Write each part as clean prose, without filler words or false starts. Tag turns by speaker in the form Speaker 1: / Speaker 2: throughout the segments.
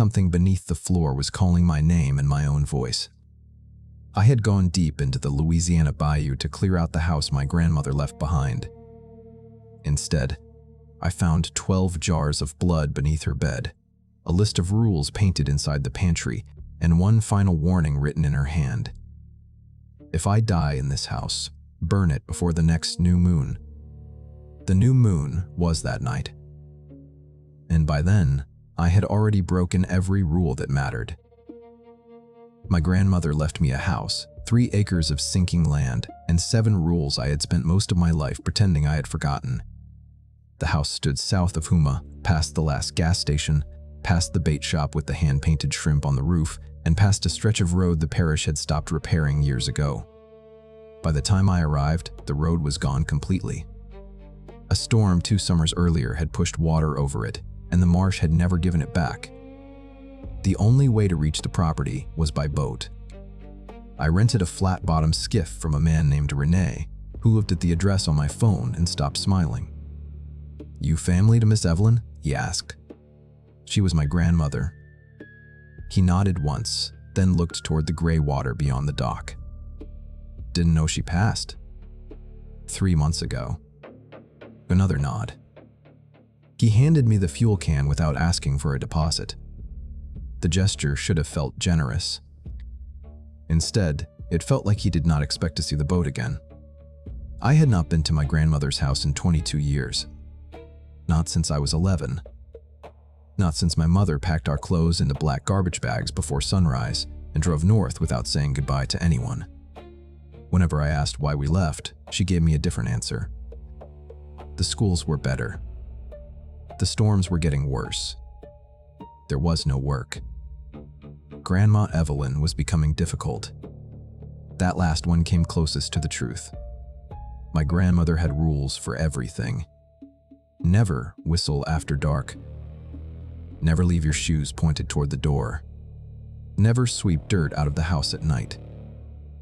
Speaker 1: something beneath the floor was calling my name in my own voice. I had gone deep into the Louisiana Bayou to clear out the house my grandmother left behind. Instead, I found 12 jars of blood beneath her bed, a list of rules painted inside the pantry, and one final warning written in her hand. If I die in this house, burn it before the next new moon. The new moon was that night. And by then, I had already broken every rule that mattered. My grandmother left me a house, 3 acres of sinking land, and 7 rules I had spent most of my life pretending I had forgotten. The house stood south of Huma, past the last gas station, past the bait shop with the hand-painted shrimp on the roof, and past a stretch of road the parish had stopped repairing years ago. By the time I arrived, the road was gone completely. A storm 2 summers earlier had pushed water over it, and the marsh had never given it back. The only way to reach the property was by boat. I rented a flat-bottom skiff from a man named Rene, who looked at the address on my phone and stopped smiling. "You family to Miss Evelyn?" he asked. She was my grandmother. He nodded once, then looked toward the gray water beyond the dock. "Didn't know she passed." 3 months ago. Another nod. He handed me the fuel can without asking for a deposit. The gesture should have felt generous. Instead, it felt like he did not expect to see the boat again. I had not been to my grandmother's house in 22 years. Not since I was 11. Not since my mother packed our clothes into black garbage bags before sunrise and drove north without saying goodbye to anyone. Whenever I asked why we left, she gave me a different answer. The schools were better. The storms were getting worse. There was no work. Grandma Evelyn was becoming difficult. That last one came closest to the truth. My grandmother had rules for everything. Never whistle after dark. Never leave your shoes pointed toward the door. Never sweep dirt out of the house at night.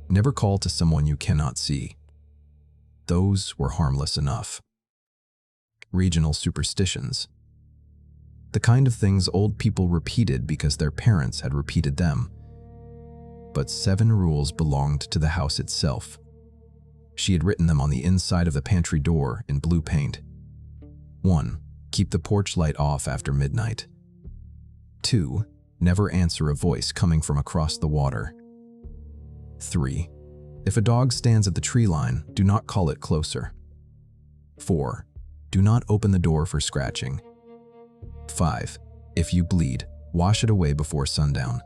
Speaker 1: Never call to someone you cannot see. Those were harmless enough. Regional superstitions. The kind of things old people repeated because their parents had repeated them. But 7 rules belonged to the house itself. She had written them on the inside of the pantry door in blue paint. 1. Keep the porch light off after midnight. 2. Never answer a voice coming from across the water. 3. If a dog stands at the tree line, do not call it closer. 4. Do not open the door for scratching. 5. If you bleed, wash it away before sundown.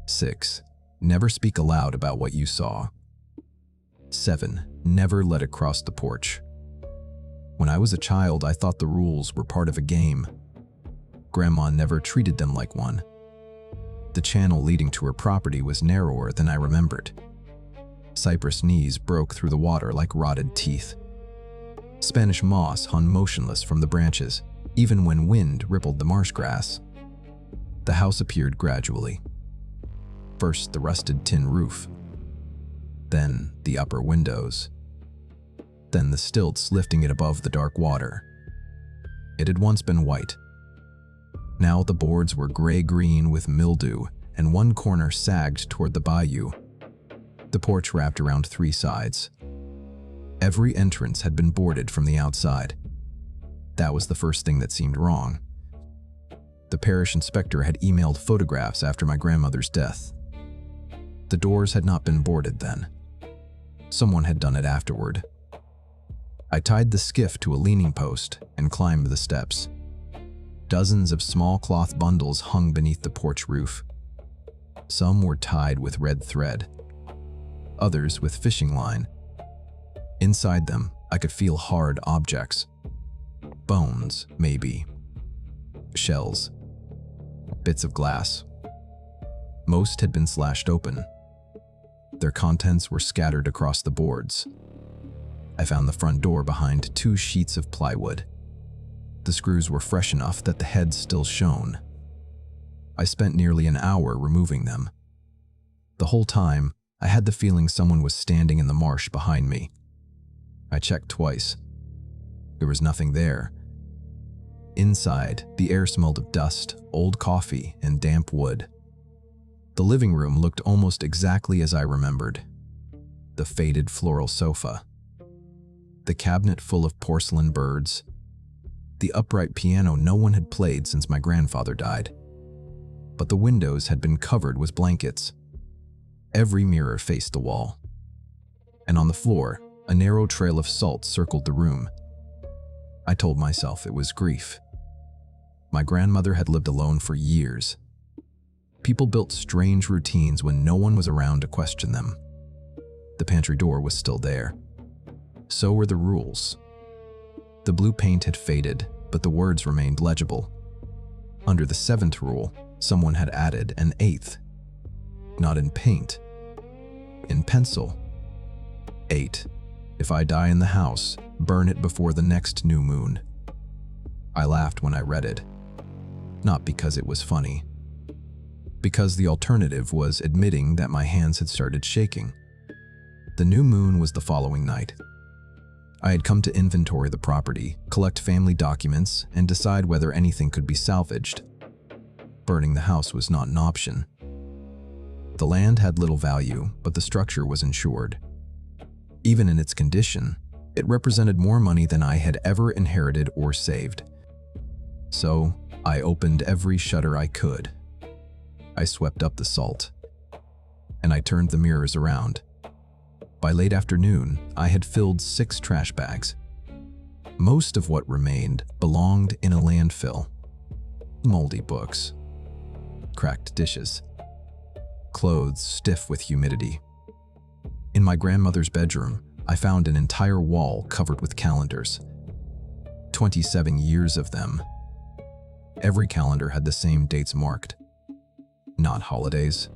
Speaker 1: 6. Never speak aloud about what you saw. 7. Never let it cross the porch. When I was a child, I thought the rules were part of a game. Grandma never treated them like one. The channel leading to her property was narrower than I remembered. Cypress knees broke through the water like rotted teeth. Spanish moss hung motionless from the branches, even when wind rippled the marsh grass. The house appeared gradually. First the rusted tin roof, then the upper windows, then the stilts lifting it above the dark water. It had once been white. Now the boards were gray-green with mildew, and one corner sagged toward the bayou. The porch wrapped around 3 sides. Every entrance had been boarded from the outside. That was the first thing that seemed wrong. The parish inspector had emailed photographs after my grandmother's death. The doors had not been boarded then. Someone had done it afterward. I tied the skiff to a leaning post and climbed the steps. Dozens of small cloth bundles hung beneath the porch roof. Some were tied with red thread, others with fishing line. Inside them, I could feel hard objects. Bones, maybe. Shells. Bits of glass. Most had been slashed open. Their contents were scattered across the boards. I found the front door behind 2 sheets of plywood. The screws were fresh enough that the heads still shone. I spent nearly an hour removing them. The whole time, I had the feeling someone was standing in the marsh behind me. I checked twice. There was nothing there. Inside, the air smelled of dust, old coffee, and damp wood. The living room looked almost exactly as I remembered. The faded floral sofa, the cabinet full of porcelain birds, the upright piano no one had played since my grandfather died. But the windows had been covered with blankets. Every mirror faced the wall. And on the floor, a narrow trail of salt circled the room. I told myself it was grief. My grandmother had lived alone for years. People built strange routines when no one was around to question them. The pantry door was still there. So were the rules. The blue paint had faded, but the words remained legible. Under the 7th rule, someone had added an 8th. Not in paint, in pencil. 8. If I die in the house, burn it before the next new moon. I laughed when I read it. Not because it was funny. Because the alternative was admitting that my hands had started shaking. The new moon was the following night. I had come to inventory the property, collect family documents, and decide whether anything could be salvaged. Burning the house was not an option. The land had little value, but the structure was insured. Even in its condition, it represented more money than I had ever inherited or saved. So, I opened every shutter I could. I swept up the salt, and I turned the mirrors around. By late afternoon, I had filled 6 trash bags. Most of what remained belonged in a landfill. Moldy books, cracked dishes, clothes stiff with humidity. In my grandmother's bedroom, I found an entire wall covered with calendars. 27 years of them. Every calendar had the same dates marked. Not holidays,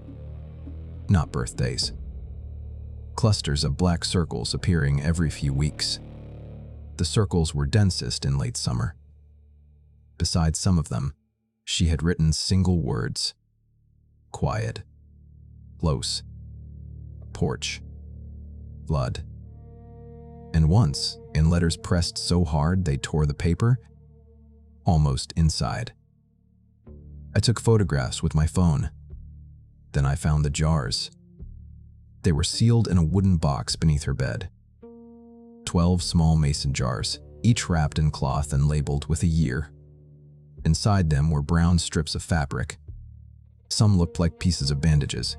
Speaker 1: not birthdays. Clusters of black circles appearing every few weeks. The circles were densest in late summer. Beside some of them, she had written single words. Quiet, close, porch, blood. And once, in letters pressed so hard they tore the paper, almost inside. I took photographs with my phone. Then I found the jars. They were sealed in a wooden box beneath her bed. 12 small mason jars, each wrapped in cloth and labeled with a year. Inside them were brown strips of fabric. Some looked like pieces of bandages.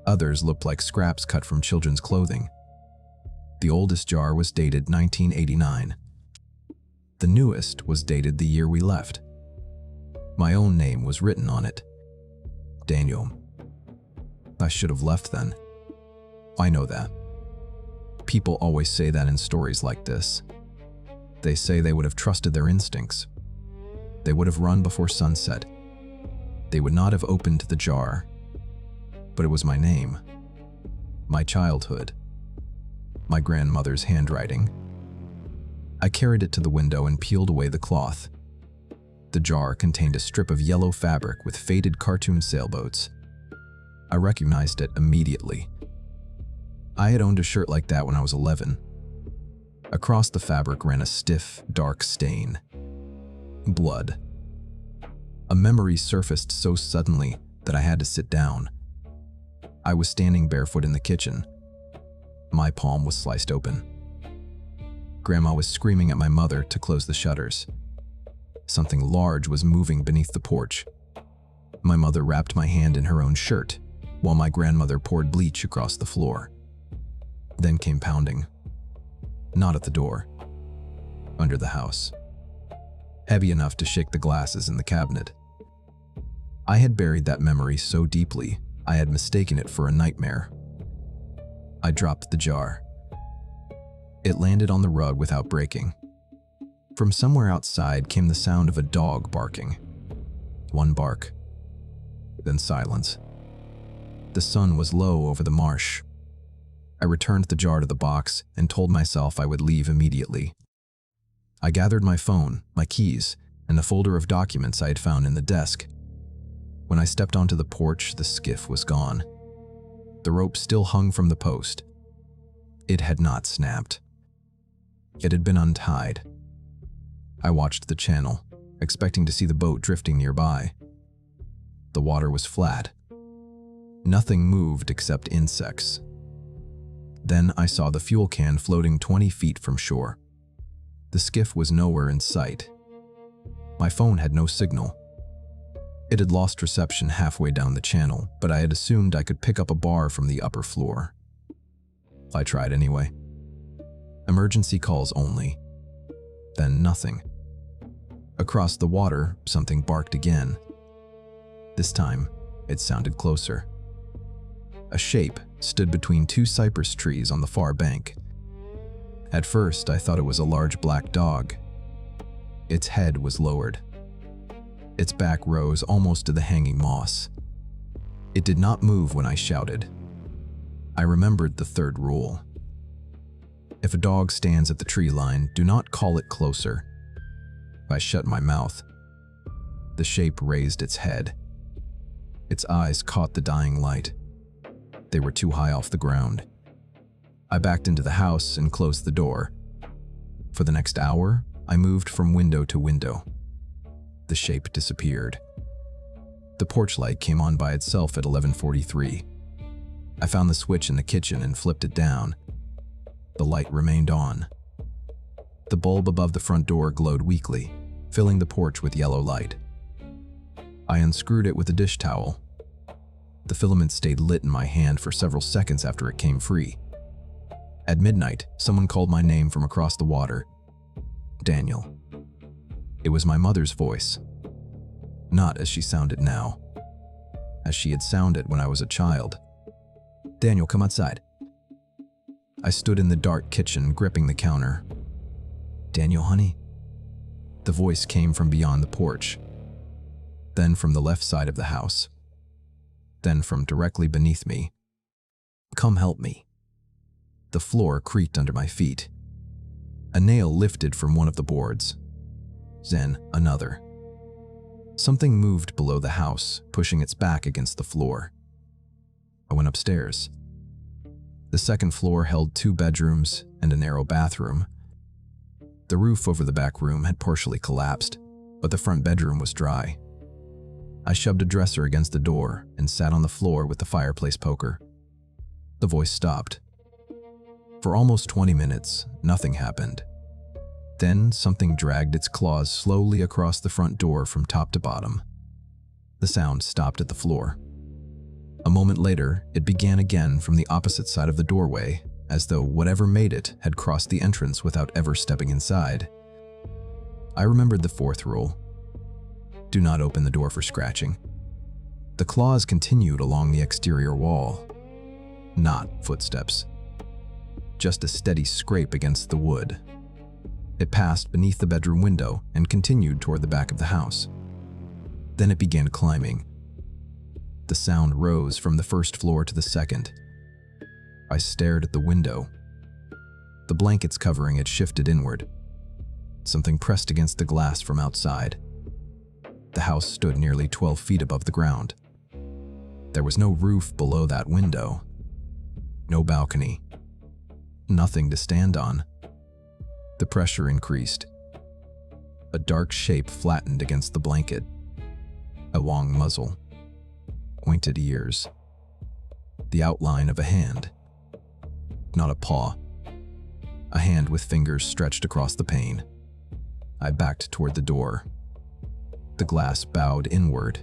Speaker 1: Others looked like scraps cut from children's clothing. The oldest jar was dated 1989. The newest was dated the year we left. My own name was written on it. Daniel. I should have left then. I know that. People always say that in stories like this. They say they would have trusted their instincts. They would have run before sunset. They would not have opened the jar. But it was my name, my childhood, my grandmother's handwriting. I carried it to the window and peeled away the cloth. The jar contained a strip of yellow fabric with faded cartoon sailboats. I recognized it immediately. I had owned a shirt like that when I was 11. Across the fabric ran a stiff, dark stain. Blood. A memory surfaced so suddenly that I had to sit down. I was standing barefoot in the kitchen. My palm was sliced open. Grandma was screaming at my mother to close the shutters. Something large was moving beneath the porch. My mother wrapped my hand in her own shirt, while my grandmother poured bleach across the floor. Then came pounding. Not at the door. Under the house. Heavy enough to shake the glasses in the cabinet. I had buried that memory so deeply, I had mistaken it for a nightmare. I dropped the jar. It landed on the rug without breaking. From somewhere outside came the sound of a dog barking. One bark, then silence. The sun was low over the marsh. I returned the jar to the box and told myself I would leave immediately. I gathered my phone, my keys, and the folder of documents I had found in the desk. When I stepped onto the porch, the skiff was gone. The rope still hung from the post. It had not snapped. It had been untied. I watched the channel, expecting to see the boat drifting nearby. The water was flat. Nothing moved except insects. Then I saw the fuel can floating 20 feet from shore. The skiff was nowhere in sight. My phone had no signal. It had lost reception halfway down the channel, but I had assumed I could pick up a bar from the upper floor. I tried anyway. Emergency calls only. Then nothing. Across the water, something barked again. This time, it sounded closer. A shape stood between two cypress trees on the far bank. At first, I thought it was a large black dog. Its head was lowered. Its back rose almost to the hanging moss. It did not move when I shouted. I remembered the third rule. If a dog stands at the tree line, do not call it closer. I shut my mouth. The shape raised its head. Its eyes caught the dying light. They were too high off the ground. I backed into the house and closed the door. For the next hour, I moved from window to window. The shape disappeared. The porch light came on by itself at 11:43. I found the switch in the kitchen and flipped it down. The light remained on. The bulb above the front door glowed weakly, filling the porch with yellow light. I unscrewed it with a dish towel. The filament stayed lit in my hand for several seconds after it came free. At midnight, someone called my name from across the water. Daniel. It was my mother's voice. Not as she sounded now. As she had sounded when I was a child. Daniel, come outside. I stood in the dark kitchen, gripping the counter. Daniel, honey? The voice came from beyond the porch. Then from the left side of the house. Then from directly beneath me. Come help me. The floor creaked under my feet. A nail lifted from one of the boards. Then another. Something moved below the house, pushing its back against the floor. I went upstairs. The second floor held 2 bedrooms and a narrow bathroom. The roof over the back room had partially collapsed, but the front bedroom was dry. I shoved a dresser against the door and sat on the floor with the fireplace poker. The voice stopped. For almost 20 minutes, nothing happened. Then something dragged its claws slowly across the front door from top to bottom. The sound stopped at the floor. A moment later, it began again from the opposite side of the doorway, as though whatever made it had crossed the entrance without ever stepping inside. I remembered the 4th rule. Do not open the door for scratching. The claws continued along the exterior wall. Not footsteps. Just a steady scrape against the wood. It passed beneath the bedroom window and continued toward the back of the house. Then it began climbing. The sound rose from the first floor to the second. I stared at the window. The blankets covering it shifted inward. Something pressed against the glass from outside. The house stood nearly 12 feet above the ground. There was no roof below that window. No balcony. Nothing to stand on. The pressure increased. A dark shape flattened against the blanket. A long muzzle. Pointed ears. The outline of a hand. Not a paw. A hand with fingers stretched across the pane. I backed toward the door. The glass bowed inward.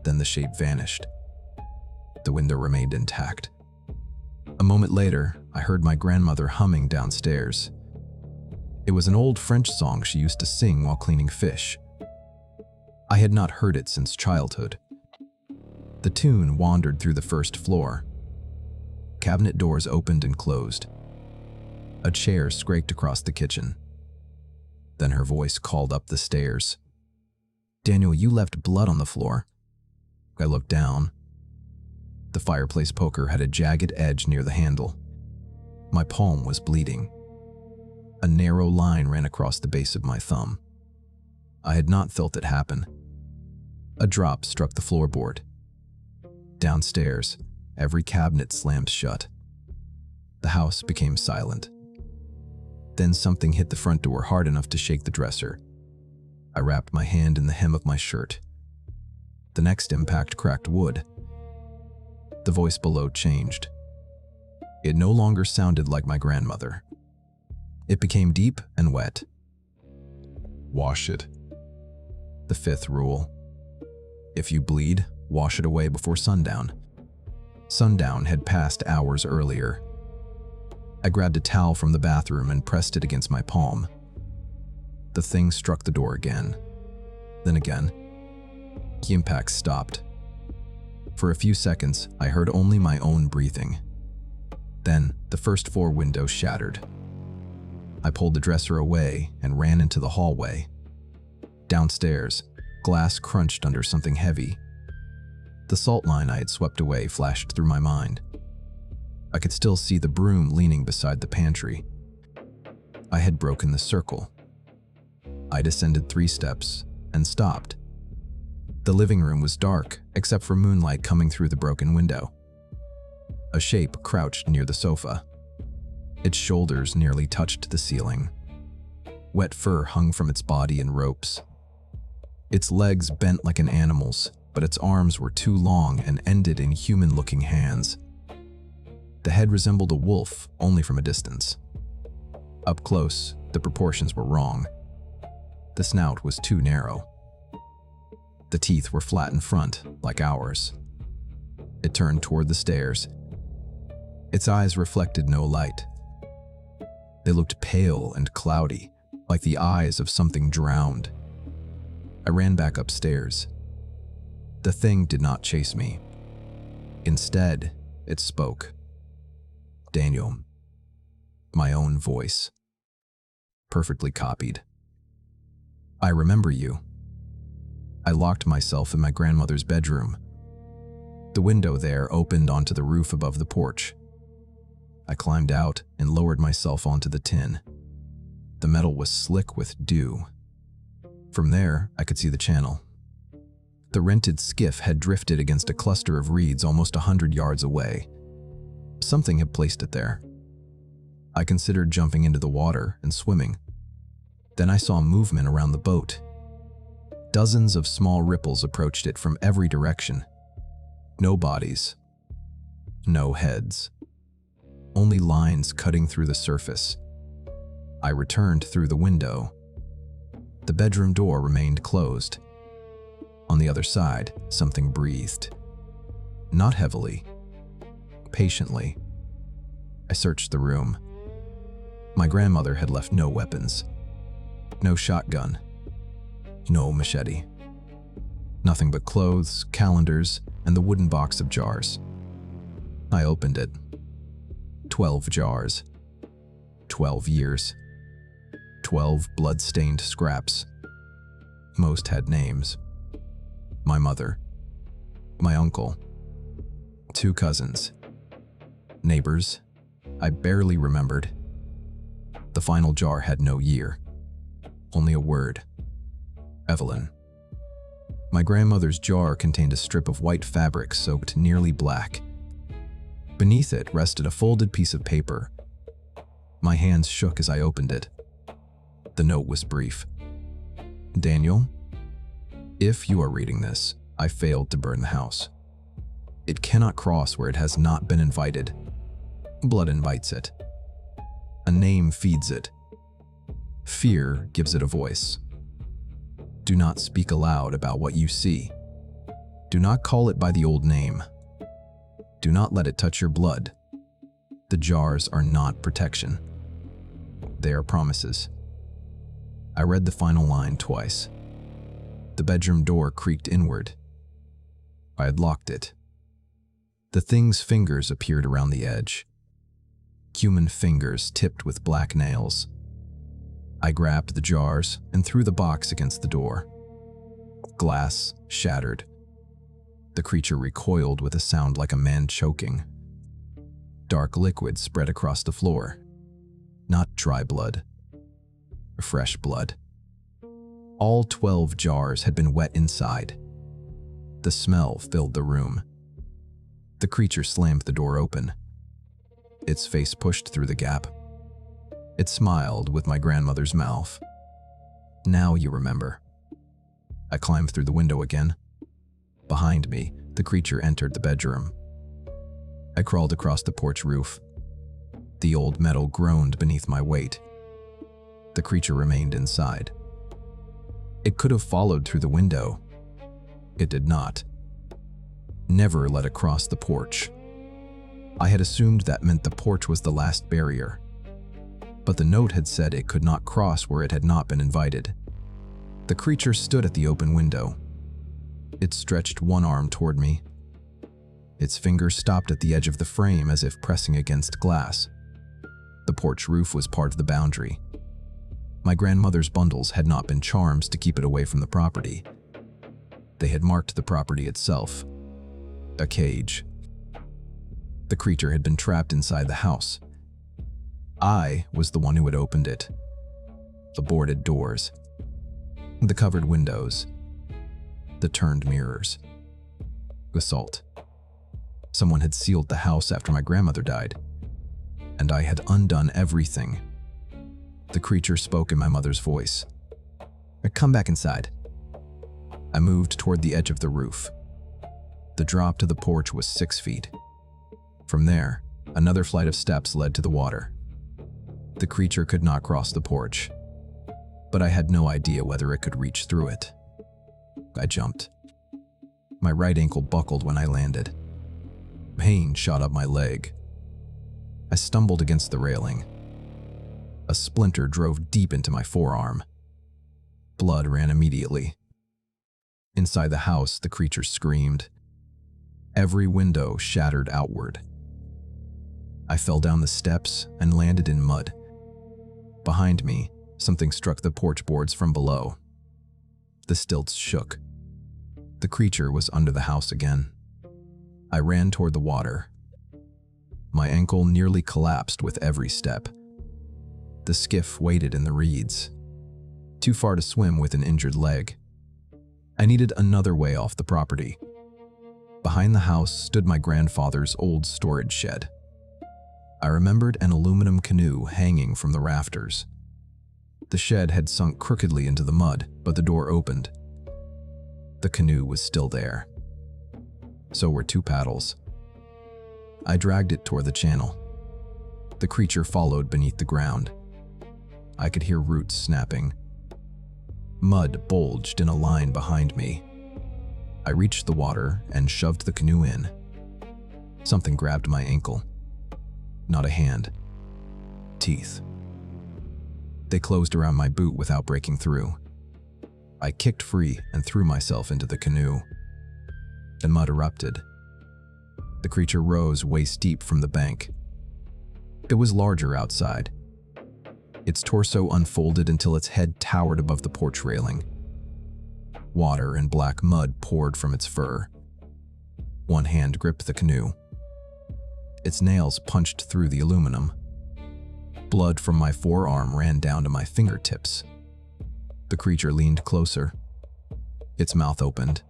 Speaker 1: Then the shape vanished. The window remained intact. A moment later, I heard my grandmother humming downstairs. It was an old French song she used to sing while cleaning fish. I had not heard it since childhood. The tune wandered through the first floor. Cabinet doors opened and closed. A chair scraped across the kitchen. Then her voice called up the stairs. Daniel, you left blood on the floor. I looked down. The fireplace poker had a jagged edge near the handle. My palm was bleeding. A narrow line ran across the base of my thumb. I had not felt it happen. A drop struck the floorboard. Downstairs, every cabinet slammed shut. The house became silent. Then something hit the front door hard enough to shake the dresser. I wrapped my hand in the hem of my shirt. The next impact cracked wood. The voice below changed. It no longer sounded like my grandmother. It became deep and wet. Wash it. The fifth rule. If you bleed, wash it away before sundown. Sundown had passed hours earlier. I grabbed a towel from the bathroom and pressed it against my palm. The thing struck the door again. Then again. The impact stopped. For a few seconds, I heard only my own breathing. Then, the first floor window shattered. I pulled the dresser away and ran into the hallway. Downstairs, glass crunched under something heavy. The salt line I had swept away flashed through my mind. I could still see the broom leaning beside the pantry. I had broken the circle. I descended 3 steps and stopped. The living room was dark, except for moonlight coming through the broken window. A shape crouched near the sofa. Its shoulders nearly touched the ceiling. Wet fur hung from its body in ropes. Its legs bent like an animal's, but its arms were too long and ended in human-looking hands. The head resembled a wolf, only from a distance. Up close, the proportions were wrong. The snout was too narrow. The teeth were flat in front, like ours. It turned toward the stairs. Its eyes reflected no light. They looked pale and cloudy, like the eyes of something drowned. I ran back upstairs. The thing did not chase me. Instead, it spoke. Daniel. My own voice. Perfectly copied. I remember you. I locked myself in my grandmother's bedroom. The window there opened onto the roof above the porch. I climbed out and lowered myself onto the tin. The metal was slick with dew. From there, I could see the channel. The rented skiff had drifted against a cluster of reeds almost 100 yards away. Something had placed it there. I considered jumping into the water and swimming. Then I saw movement around the boat. Dozens of small ripples approached it from every direction. No bodies. No heads. Only lines cutting through the surface. I returned through the window. The bedroom door remained closed. On the other side, something breathed. Not heavily. Patiently. I searched the room. My grandmother had left no weapons. No shotgun. No machete. Nothing but clothes, calendars, and the wooden box of jars. I opened it. 12 jars. 12 years. 12 blood-stained scraps. Most had names. My mother. My uncle. 2 cousins. Neighbors. I barely remembered. The final jar had no year. Only a word. Evelyn. My grandmother's jar contained a strip of white fabric soaked nearly black. Beneath it rested a folded piece of paper. My hands shook as I opened it. The note was brief. Daniel, if you are reading this, I failed to burn the house. It cannot cross where it has not been invited. Blood invites it. A name feeds it. Fear gives it a voice. Do not speak aloud about what you see. Do not call it by the old name. Do not let it touch your blood. The jars are not protection. They are promises. I read the final line twice. The bedroom door creaked inward. I had locked it. The thing's fingers appeared around the edge. Human fingers tipped with black nails. I grabbed the jars and threw the box against the door. Glass shattered. The creature recoiled with a sound like a man choking. Dark liquid spread across the floor. Not dry blood. Fresh blood. All 12 jars had been wet inside. The smell filled the room. The creature slammed the door open. Its face pushed through the gap. It smiled with my grandmother's mouth. "Now you remember." I climbed through the window again. Behind me, the creature entered the bedroom. I crawled across the porch roof. The old metal groaned beneath my weight. The creature remained inside. It could have followed through the window. It did not. Never let it cross the porch. I had assumed that meant the porch was the last barrier. But the note had said it could not cross where it had not been invited. The creature stood at the open window. It stretched one arm toward me. Its fingers stopped at the edge of the frame as if pressing against glass. The porch roof was part of the boundary. My grandmother's bundles had not been charms to keep it away from the property. They had marked the property itself. A cage. The creature had been trapped inside the house. I was the one who had opened it. The boarded doors. The covered windows. The turned mirrors. Assault. Someone had sealed the house after my grandmother died, and I had undone everything. The creature spoke in my mother's voice. "Come back inside." I moved toward the edge of the roof. The drop to the porch was 6 feet. From there, another flight of steps led to the water. The creature could not cross the porch, but I had no idea whether it could reach through it. I jumped. My right ankle buckled when I landed. Pain shot up my leg. I stumbled against the railing. A splinter drove deep into my forearm. Blood ran immediately. Inside the house, the creature screamed. Every window shattered outward. I fell down the steps and landed in mud. Behind me, something struck the porch boards from below. The stilts shook. The creature was under the house again. I ran toward the water. My ankle nearly collapsed with every step. The skiff waited in the reeds, too far to swim with an injured leg. I needed another way off the property. Behind the house stood my grandfather's old storage shed. I remembered an aluminum canoe hanging from the rafters. The shed had sunk crookedly into the mud, but the door opened. The canoe was still there. So were 2 paddles. I dragged it toward the channel. The creature followed beneath the ground. I could hear roots snapping. Mud bulged in a line behind me. I reached the water and shoved the canoe in. Something grabbed my ankle. Not a hand. Teeth. They closed around my boot without breaking through. I kicked free and threw myself into the canoe. The mud erupted. The creature rose waist-deep from the bank. It was larger outside. Its torso unfolded until its head towered above the porch railing. Water and black mud poured from its fur. One hand gripped the canoe. Its nails punched through the aluminum. Blood from my forearm ran down to my fingertips. The creature leaned closer. Its mouth opened.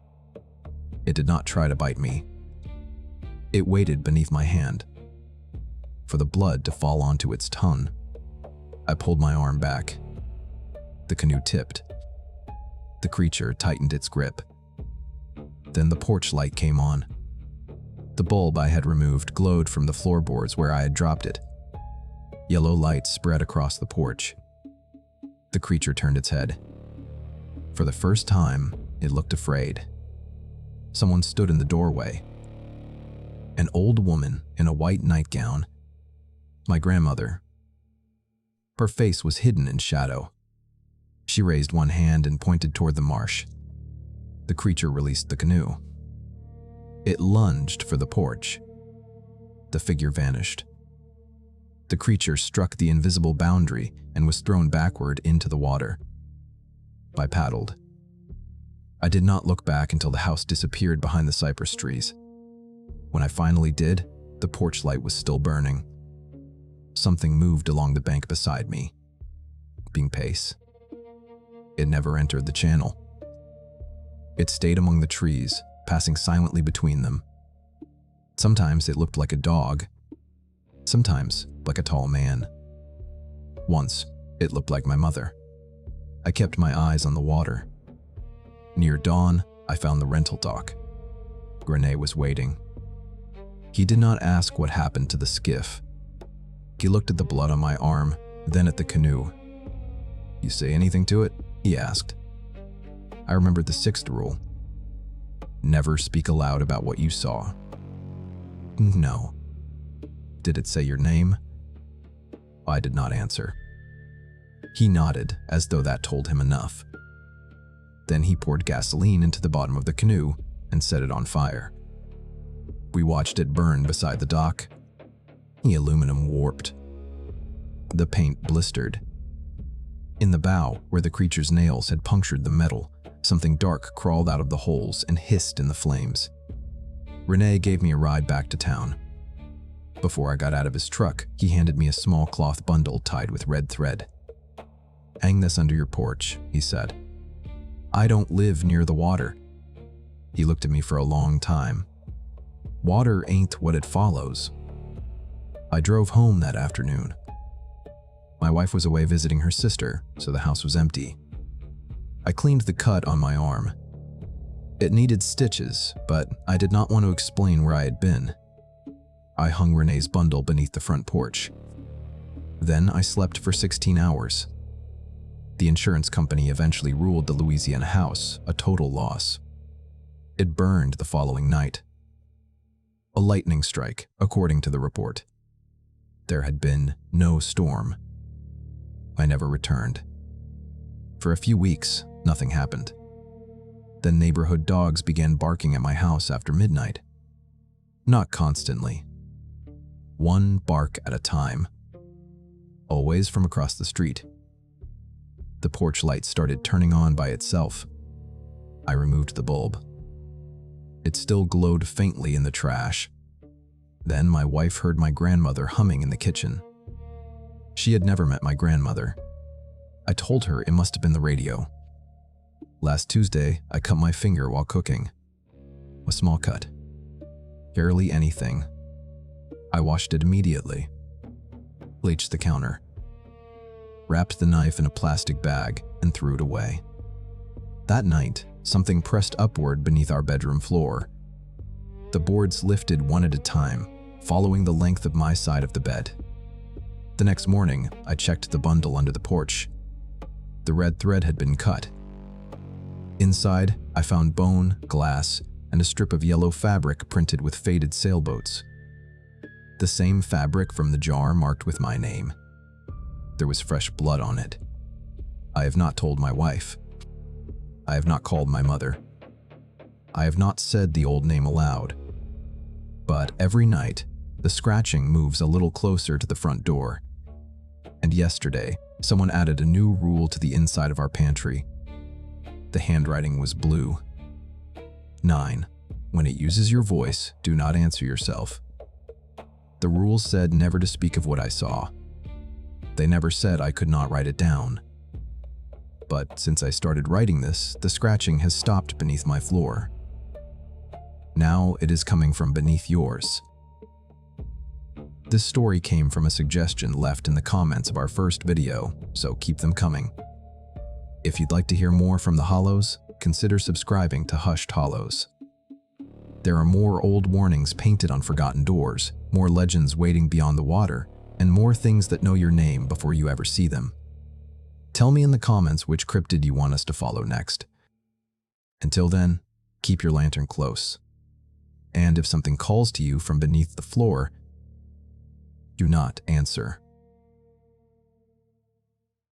Speaker 1: It did not try to bite me. It waited beneath my hand, for the blood to fall onto its tongue. I pulled my arm back. The canoe tipped. The creature tightened its grip. Then the porch light came on. The bulb I had removed glowed from the floorboards where I had dropped it. Yellow light spread across the porch. The creature turned its head. For the first time, it looked afraid. Someone stood in the doorway. An old woman in a white nightgown. My grandmother. Her face was hidden in shadow. She raised one hand and pointed toward the marsh. The creature released the canoe. It lunged for the porch. The figure vanished. The creature struck the invisible boundary and was thrown backward into the water. I paddled. I did not look back until the house disappeared behind the cypress trees. When I finally did, the porch light was still burning. Something moved along the bank beside me, being pace. It never entered the channel. It stayed among the trees, passing silently between them. Sometimes it looked like a dog, sometimes like a tall man. Once, it looked like my mother. I kept my eyes on the water. Near dawn, I found the rental dock. Rene was waiting. He did not ask what happened to the skiff. He looked at the blood on my arm, then at the canoe. "You say anything to it?" he asked. I remembered the 6th rule. Never speak aloud about what you saw. "No." "Did it say your name?" I did not answer. He nodded, as though that told him enough. Then he poured gasoline into the bottom of the canoe and set it on fire. We watched it burn beside the dock. The aluminum warped. The paint blistered. In the bow, where the creature's nails had punctured the metal, something dark crawled out of the holes and hissed in the flames. Rene gave me a ride back to town. Before I got out of his truck, he handed me a small cloth bundle tied with red thread. "Hang this under your porch," he said. "I don't live near the water." He looked at me for a long time. "Water ain't what it follows." I drove home that afternoon. My wife was away visiting her sister, so the house was empty. I cleaned the cut on my arm. It needed stitches, but I did not want to explain where I had been. I hung Rene's bundle beneath the front porch. Then I slept for 16 hours. The insurance company eventually ruled the Louisiana house a total loss. It burned the following night. A lightning strike, according to the report. There had been no storm. I never returned. For a few weeks, nothing happened. Then neighborhood dogs began barking at my house after midnight. Not constantly. One bark at a time. Always from across the street. The porch light started turning on by itself. I removed the bulb. It still glowed faintly in the trash. Then my wife heard my grandmother humming in the kitchen. She had never met my grandmother. I told her it must have been the radio. Last Tuesday, I cut my finger while cooking. A small cut. Barely anything. I washed it immediately. Bleached the counter. Wrapped the knife in a plastic bag and threw it away. That night, something pressed upward beneath our bedroom floor. The boards lifted one at a time, following the length of my side of the bed. The next morning, I checked the bundle under the porch. The red thread had been cut. Inside, I found bone, glass, and a strip of yellow fabric printed with faded sailboats. The same fabric from the jar marked with my name. There was fresh blood on it. I have not told my wife. I have not called my mother. I have not said the old name aloud. But every night, the scratching moves a little closer to the front door. And yesterday, someone added a new rule to the inside of our pantry. The handwriting was blue. 9. When it uses your voice, do not answer yourself. The rules said never to speak of what I saw. They never said I could not write it down. But since I started writing this, the scratching has stopped beneath my floor. Now it is coming from beneath yours. This story came from a suggestion left in the comments of our first video, so keep them coming. If you'd like to hear more from the Hollows, consider subscribing to Hushed Hollows. There are more old warnings painted on forgotten doors, more legends waiting beyond the water, and more things that know your name before you ever see them. Tell me in the comments which cryptid you want us to follow next. Until then, keep your lantern close. And if something calls to you from beneath the floor, do not answer.